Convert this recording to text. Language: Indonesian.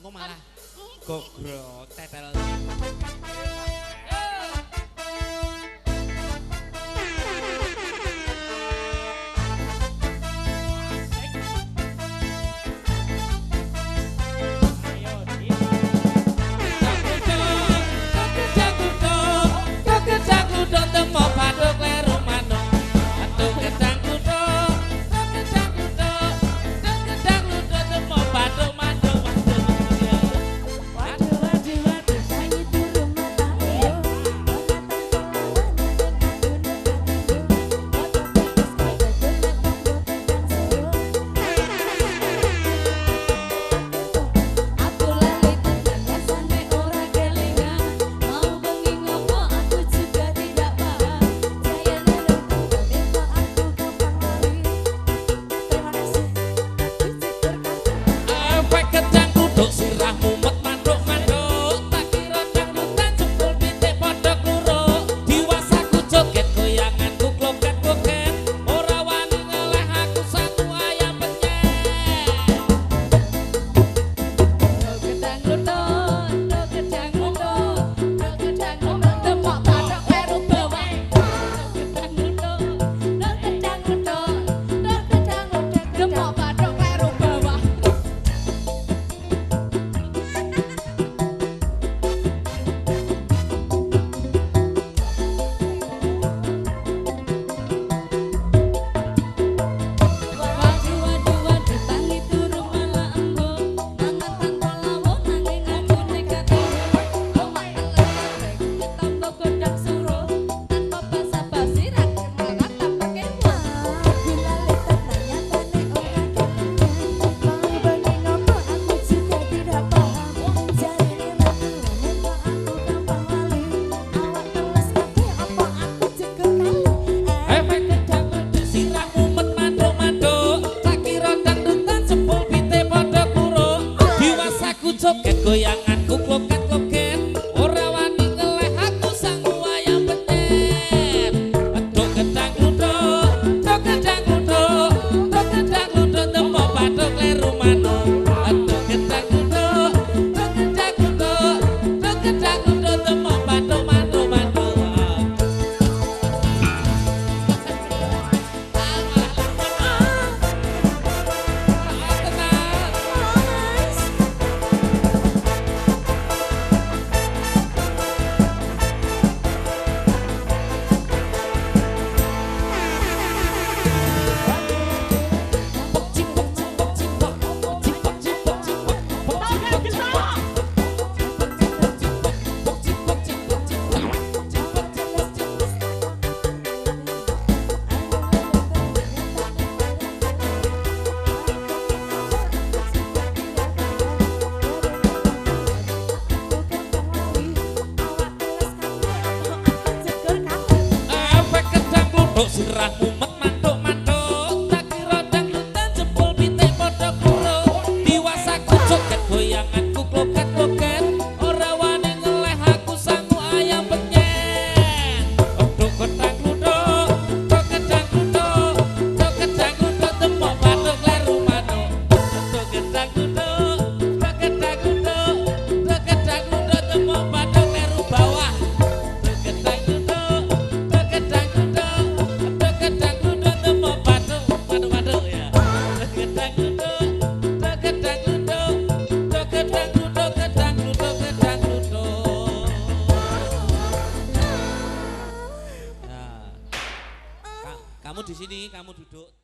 engko malah gogro tetel. Joget goyanganku kloket-kloket ora wani ngeleh aku sang wayang penyet. Aduk gedang gluduk, aduk gedang gluduk, aduk gedang gluduk temo pathuk kleru manuk. Aduk gedang gluduk, aduk gedang gluduk, aduk gedang gluduk temo pathuk manuk-manuk. Sirah mumet mantuk-mantuk tak kira dangdutan jempol pitik padha kuruk diwasaku joget goyanganku kloket-kloket ora wani ngeleh aku sangu ayam penyet. Aduk gedang gluduk, aduk gedang gluduk, aduk gedang gluduk temo pathuk kleru manuk. Aduk gedang gluduk, aduk gedang gluduk, aduk gedang gluduk temo pathuk kleru bawah. Aduk gedang gluduk, aduk gedang gluduk, gedang gluduk temo pathuk manuk-manuk ya. Gedang gluduk, gedang gluduk, gedang gluduk, gedang gluduk, gedang gluduk. Nah, kamu di sini, kamu duduk.